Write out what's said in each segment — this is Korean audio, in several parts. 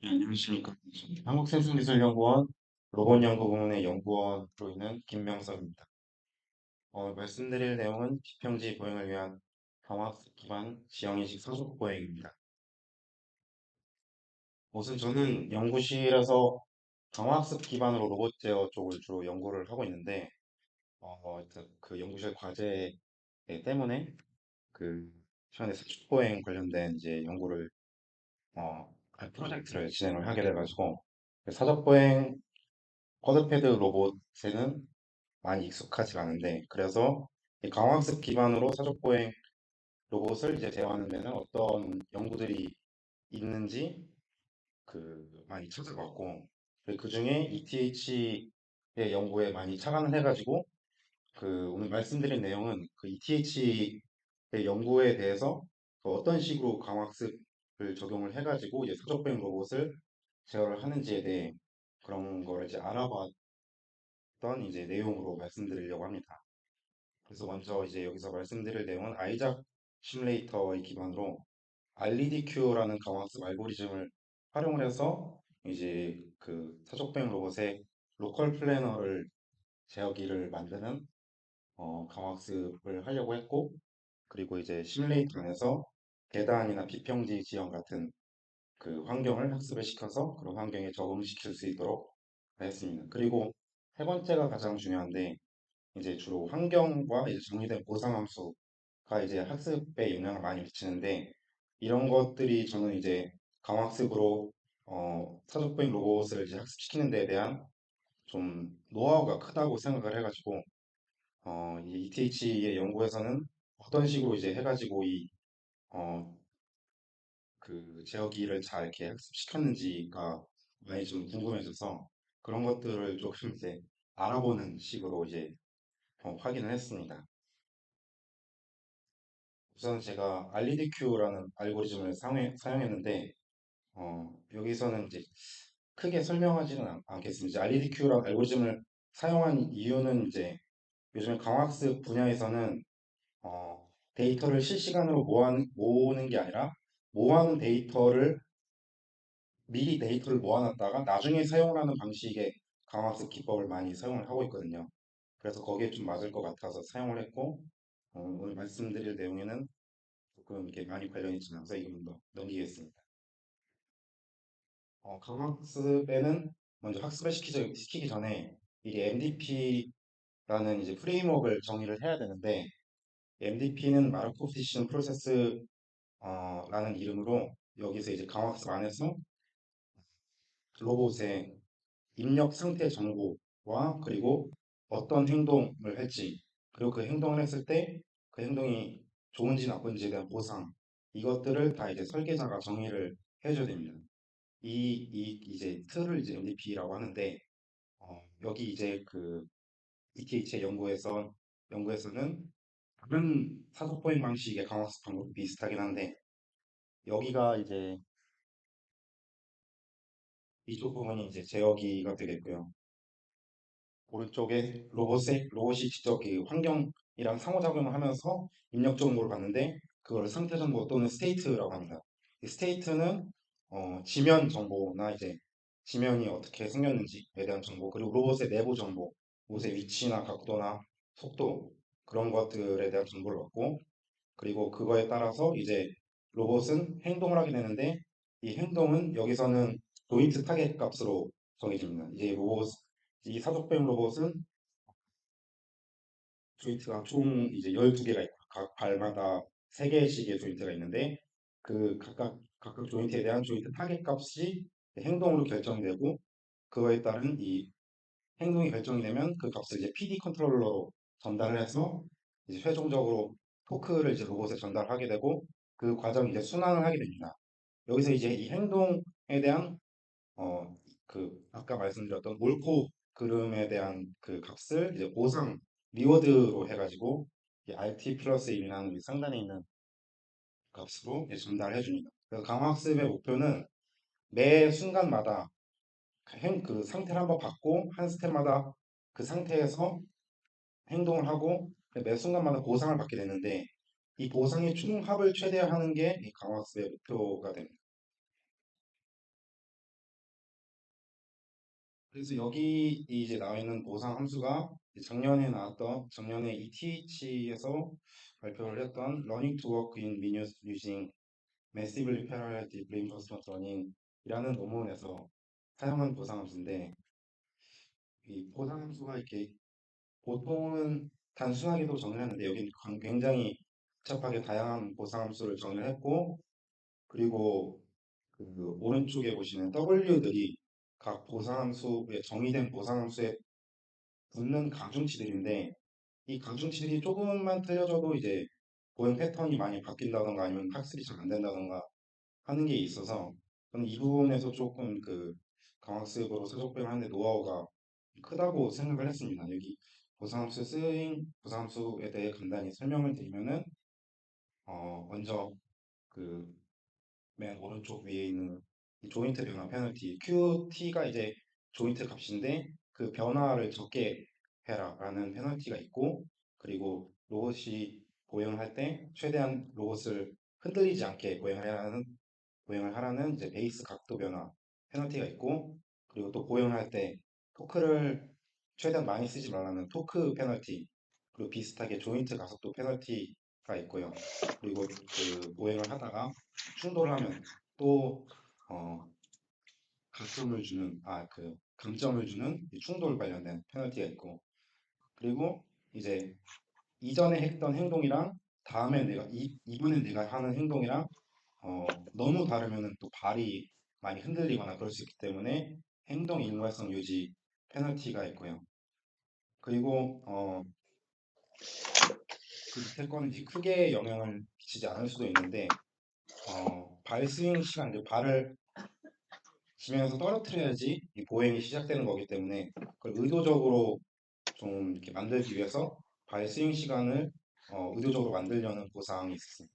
네, 안녕하십니까. 한국생산기술연구원 로봇연구부문의 연구원으로 있는 김명석입니다. 말씀드릴 내용은 비평지 보행을 위한 경학습 기반 지형인식 서적 보행입니다. 우선 저는 연구실에서 경학습 기반으로 로봇 제어 쪽을 주로 연구를 하고 있는데, 그 연구실 과제 때문에 그 시간에 서적 보행 관련된 이제 연구를 프로젝트를 진행을 하게 돼가지고 서적 보행 쿼드패드 로봇에는 많이 익숙하지가 않은데 그래서 이 강화학습 기반으로 사족보행 로봇을 이제 대화하는 데는 어떤 연구들이 있는지 많이 찾아봤고 그 중에 ETH의 연구에 많이 착안을 해가지고 오늘 말씀드린 내용은 그 ETH의 연구에 대해서 그 어떤 식으로 강화학습을 적용을 해가지고 이제 사족보행 로봇을 제어를 하는지에 대해 그런 거를 이제 알아봤던 이제 내용으로 말씀드리려고 합니다. 그래서 먼저 이제 여기서 말씀드릴 내용은 아이작 시뮬레이터의 기반으로 RDQ라는 강화학습 알고리즘을 활용을 해서 이제 그 사족보행 로봇의 로컬 플래너를 제어기를 만드는 강화학습을 하려고 했고 그리고 이제 시뮬레이터 안에서 계단이나 비평지 지형 같은 그 환경을 학습을 시켜서 그런 환경에 적응시킬 수 있도록 했습니다. 그리고 세 번째가 가장 중요한데 이제 주로 환경과 이제 정의된 보상함수가 이제 학습에 영향을 많이 미치는데 이런 것들이 저는 이제 강학습으로 사족보행 로봇을 이제 학습시키는 데에 대한 좀 노하우가 크다고 생각을 해가지고 이 ETH의 연구에서는 어떤 식으로 이제 해가지고 어, 제어기를 잘 이렇게 학습시켰는지가 많이 좀 궁금해져서 그런 것들을 조금 이제 알아보는 식으로 이제 확인을 했습니다. 우선 제가 RDQ라는 알고리즘을 사용했는데 여기서는 이제 크게 설명하지는 않겠습니다. RDQ라는 알고리즘을 사용한 이유는 이제 요즘에 강학습 분야에서는 데이터를 실시간으로 모으는 게 아니라 모아놓은 데이터를 미리 데이터를 모아놨다가 나중에 사용을 하는 방식의 강학습 기법을 많이 사용을 하고 있거든요. 그래서 거기에 좀 맞을 것 같아서 사용을 했고 오늘 말씀드릴 내용에는 조금 이렇게 많이 관련이 있지 않아서 이건 넘기겠습니다. 강학습에는 먼저 학습을 시키기 전에 이게 MDP라는 이제 프레임워크를 정의를 해야 되는데 MDP는 마르코프 디시전 프로세스 라는 이름으로 여기서 이제 강학습 안에서 로봇의 입력 상태 정보와 그리고 어떤 행동을 할지 그리고 그 행동을 했을 때 그 행동이 좋은지 나쁜지에 대한 보상 이것들을 다 이제 설계자가 정의를 해줘야 됩니다. 이제 틀을 이제 MDP라고 하는데 여기 이제 ETH의 연구에서는 다른 사족 보행 방식의 강학습 방법이 비슷하긴 한데 여기가 이제 이쪽 부분이 이제 제어기가 되겠고요. 오른쪽에 로봇이 직접 그 환경이랑 상호작용을 하면서 입력 정보를 받는데 그걸 상태 정보 또는 스테이트라고 합니다. 이 스테이트는 지면 정보나 이제 지면이 어떻게 생겼는지에 대한 정보 그리고 로봇의 내부 정보, 로봇의 위치나 각도나 속도 그런 것들에 대한 정보를 받고 그리고 그거에 따라서 이제 로봇은 행동을 하게 되는데 이 행동은 여기서는 조인트 타겟 값으로 정해집니다. 이 사족보행 로봇은 조인트가 총 이제 12개가 있고 각 발마다 3개씩의 조인트가 있는데 그 각각 조인트에 대한 조인트 타겟 값이 행동으로 결정되고 그거에 따른 이 행동이 결정이 되면 그 값을 이제 PD 컨트롤러로 전달을 해서 이제 최종적으로 토크를 이제 로봇에 전달하게 되고 그 과정을 이제 순환을 하게 됩니다. 여기서 이제 이 행동에 대한 아까 말씀드렸던 옳고 그름에 대한 그 값을 이제 보상 리워드로 해가지고 이 RT 플러스 1이라는 상단에 있는 값으로 이제 전달해 줍니다. 그래서 강화학습의 목표는 매 순간마다 그 상태를 한번 받고 한 스텝마다 그 상태에서 행동을 하고 매 순간마다 보상을 받게 되는데 이 보상의 총합을 최대화하는 게 이 강화학습의 목표가 됩니다. 그래서 여기 이제 나와 있는 보상 함수가 작년에 나왔던 작년에 ETH에서 발표를 했던 Learning to Work in Minus Using Massively Parallel Deep Reinforcement Learning이라는 논문에서 사용한 보상 함수인데 이 보상 함수가 이렇게 보통은 단순하게도 정의를 하는데 여기는 굉장히 복잡하게 다양한 보상 함수를 정의를 했고 그리고 그 오른쪽에 보시는 W들이 각 보상함수에 정의된 보상함수에 붙는 가중치들인데 이 가중치들이 조금만 틀려져도 이제 보행 패턴이 많이 바뀐다던가 아니면 학습이 잘 안 된다던가 하는 게 있어서 저는 이 부분에서 조금 그 강학습으로 사족보행 하는데 노하우가 크다고 생각을 했습니다. 여기 보상함수 쓰인 보상함수에 대해 간단히 설명을 드리면은 먼저 그 맨 오른쪽 위에 있는 이 조인트 변화 페널티 QT가 이제 조인트 값인데 그 변화를 적게 해라라는 페널티가 있고 그리고 로봇이 보행을 할 때 최대한 로봇을 흔들리지 않게 보행을 하라는 이제 베이스 각도 변화 페널티가 있고 그리고 또 보행할 때 토크를 최대한 많이 쓰지 말라는 토크 페널티 그리고 비슷하게 조인트 가속도 페널티가 있고요. 그리고 그 보행을 하다가 충돌을 하면 또 가점을 주는 그 감점을 주는 이 충돌 관련된 페널티가 있고 그리고 이제 이전에 했던 행동이랑 다음에 이번에 내가 하는 행동이랑 너무 다르면은 또 발이 많이 흔들리거나 그럴 수 있기 때문에 행동 일관성 유지 페널티가 있고요. 그리고 그 밑에 거는 이제 크게 영향을 미치지 않을 수도 있는데 발 스윙 시간, 발을 지면에서 떨어뜨려야지 이 보행이 시작되는 거기 때문에 그걸 의도적으로 좀 이렇게 만들기 위해서 발 스윙 시간을 의도적으로 만들려는 보상이 있습니다.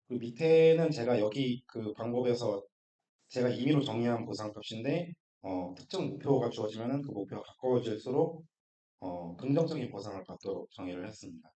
그 밑에는 제가 여기 그 방법에서 제가 임의로 정의한 보상값인데 특정 목표가 주어지면은 그 목표가 가까워질수록 긍정적인 보상을 받도록 정의를 했습니다.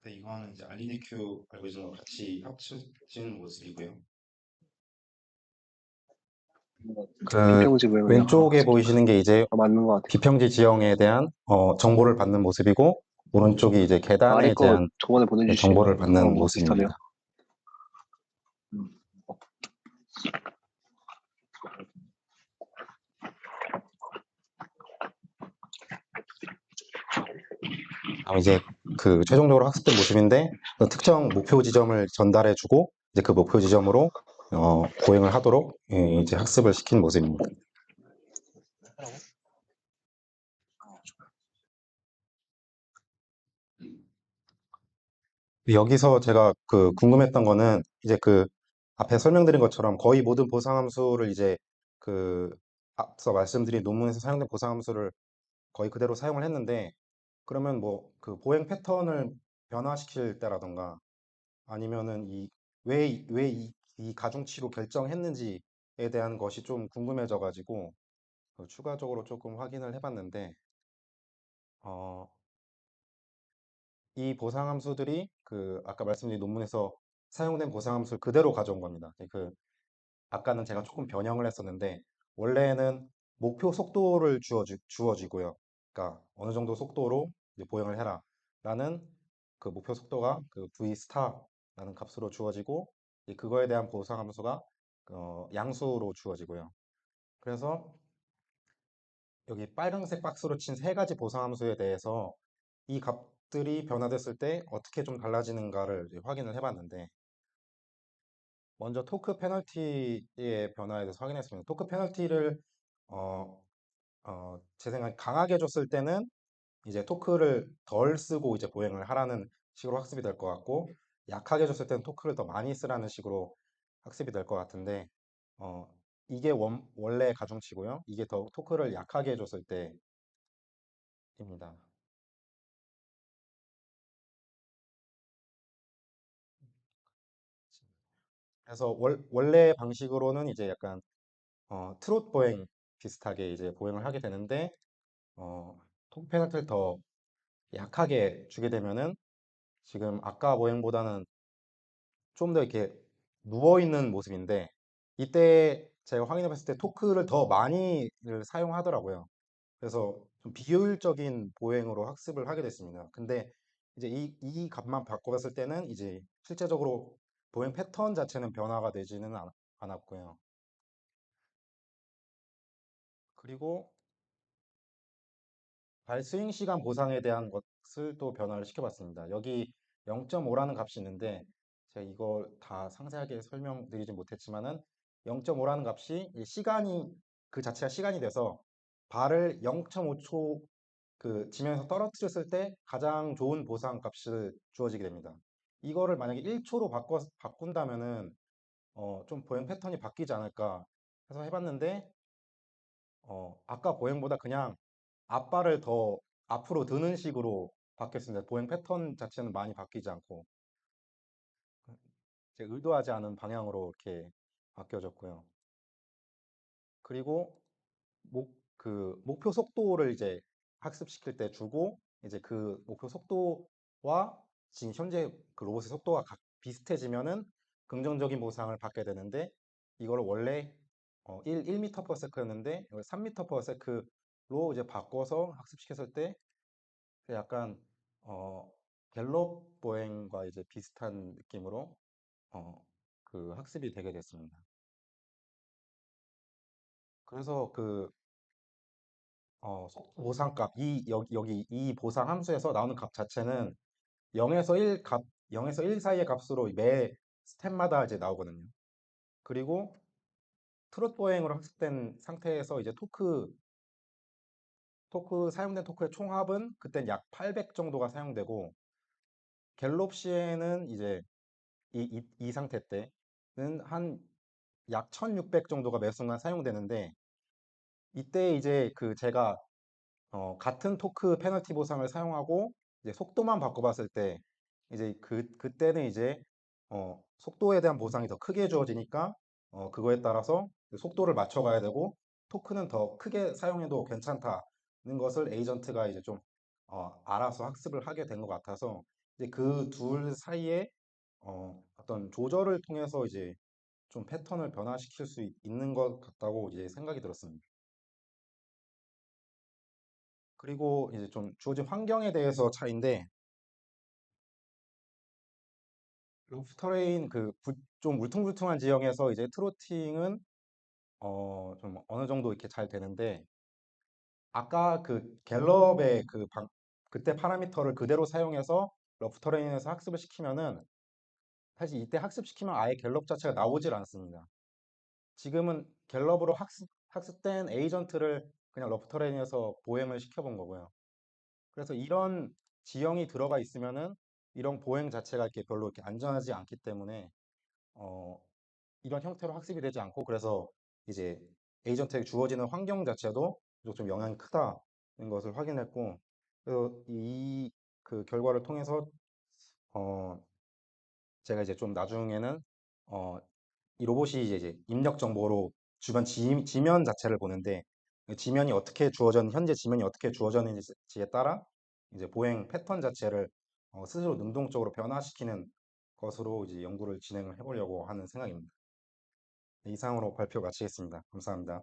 이거는 이제 RDQ 알고리즘과 같이 합쳐진 모습이고요. 그 비평지 모형을 왼쪽에 보이시는 게 이제 맞는 것 같아요. 비평지 지형에 대한 정보를 받는 모습이고 오른쪽이 이제 아래 계단에 거 대한 저번에 보내주신 정보를 받는 그거랑 비슷하네요. 모습입니다. 음. 이제 그 최종적으로 학습된 모습인데 특정 목표 지점을 전달해주고 이제 그 목표 지점으로 보행을 하도록 이제 학습을 시킨 모습입니다. 여기서 제가 그 궁금했던 거는 이제 그 앞에 설명드린 것처럼 거의 모든 보상함수를 이제 그 앞서 말씀드린 논문에서 사용된 보상함수를 거의 그대로 사용을 했는데 그러면 뭐 그 보행 패턴을 변화시킬 때라던가 아니면은 이 가중치로 결정했는지에 대한 것이 좀 궁금해져 가지고 추가적으로 조금 확인을 해봤는데 어, 이 보상함수들이 그 아까 말씀드린 논문에서 사용된 보상함수를 그대로 가져온 겁니다. 아까는 제가 조금 변형을 했었는데 원래는 목표 속도를 주어지고요. 그러니까 어느 정도 속도로 이제 보행을 해라 라는 그 목표 속도가 그 v 스타라는 값으로 주어지고 그거에 대한 보상 함수가 양수로 주어지고요. 그래서 여기 빨간색 박스로 친 세 가지 보상 함수에 대해서 이 값들이 변화됐을 때 어떻게 좀 달라지는가를 이제 확인을 해봤는데 먼저 토크 페널티의 변화에 대해서 확인했습니다. 토크 페널티를 어, 제 생각에 강하게 줬을 때는 이제 토크를 덜 쓰고 이제 보행을 하라는 식으로 학습이 될 것 같고 약하게 줬을 때는 토크를 더 많이 쓰라는 식으로 학습이 될 것 같은데 어, 이게 원래 가중치고요. 이게 더 토크를 약하게 줬을 때입니다. 그래서 원래 방식으로는 이제 약간 트롯 보행 비슷하게 이제 보행을 하게 되는데 토크 페널티를 더 약하게 주게 되면은 지금 아까 보행보다는 좀 더 이렇게 누워 있는 모습인데 이때 제가 확인해 봤을 때 토크를 더 많이를 사용하더라고요. 그래서 좀 비효율적인 보행으로 학습을 하게 됐습니다. 근데 이제 이 값만 바꿔봤을 때는 이제 실제적으로 보행 패턴 자체는 변화가 되지는 않았고요. 그리고 발스윙 시간 보상에 대한 것을 또 변화를 시켜봤습니다. 여기 0.5라는 값이 있는데 제가 이걸 다 상세하게 설명드리진 못했지만은 0.5라는 값이 이 시간이 그 자체가 시간이 돼서 발을 0.5초 그 지면에서 떨어뜨렸을 때 가장 좋은 보상 값을 주어지게 됩니다. 이거를 만약에 1초로 바꾼다면은 좀 보행 패턴이 바뀌지 않을까 해서 해봤는데 아까 보행보다 그냥 앞발을 더 앞으로 드는 식으로 바뀌었습니다. 보행 패턴 자체는 많이 바뀌지 않고 제가 의도하지 않은 방향으로 이렇게 바뀌어졌고요. 그리고 목표 속도를 이제 학습시킬 때 주고 이제 그 목표 속도와 지금 현재 그 로봇의 속도가 비슷해지면은 긍정적인 보상을 받게 되는데 이걸 원래 1m per sec였는데 이걸 3m per sec로 이제 바꿔서 학습시켰을 때 약간 어, 갤럽 보행과 이제 비슷한 느낌으로 어, 그 학습이 되게 됐습니다. 그래서 그 보상값 여기 이 보상 함수에서 나오는 값 자체는 0에서 1 0에서 1 사이의 값으로 매 스텝마다 이제 나오거든요. 그리고 트롯 보행으로 학습된 상태에서 이제 사용된 토크의 총합은 그땐 약 800 정도가 사용되고 갤롭 시에는 이제 이 상태 때는 한 약 1600 정도가 매 순간 사용되는데 이때 이제 그 제가 같은 토크 페널티 보상을 사용하고 이제 속도만 바꿔봤을 때 이제 그때는 이제 속도에 대한 보상이 더 크게 주어지니까 그거에 따라서 속도를 맞춰가야 되고 토크는 더 크게 사용해도 괜찮다는 것을 에이전트가 이제 좀 알아서 학습을 하게 된 것 같아서 이제 그 둘 사이에 어떤 조절을 통해서 이제 좀 패턴을 변화시킬 수 있는 것 같다고 이제 생각이 들었습니다. 그리고 이제 좀 주어진 환경에 대해서 차이인데 로프터레인 좀 울퉁불퉁한 지형에서 이제 트로팅은 좀 어느 정도 이렇게 잘 되는데 아까 그 갤럽의 그때 파라미터를 그대로 사용해서 러프터레인에서 학습을 시키면은 사실 이때 학습시키면 아예 갤럽 자체가 나오질 않습니다. 지금은 갤럽으로 학습된 에이전트를 그냥 러프터레인에서 보행을 시켜본 거고요. 그래서 이런 지형이 들어가 있으면은 이런 보행 자체가 이렇게 별로 이렇게 안전하지 않기 때문에 어, 이런 형태로 학습이 되지 않고 그래서 이제 에이전트에게 주어지는 환경 자체도 좀 영향이 크다는 것을 확인했고 그래서 이 그 결과를 통해서 어, 제가 이제 좀 나중에는 어, 이 로봇이 이제 입력 정보로 주변 지면 자체를 보는데 그 지면이 어떻게 현재 지면이 어떻게 주어졌는지에 따라 이제 보행 패턴 자체를 스스로 능동적으로 변화시키는 것으로 이제 연구를 진행을 해보려고 하는 생각입니다. 이상으로 발표 마치겠습니다. 감사합니다.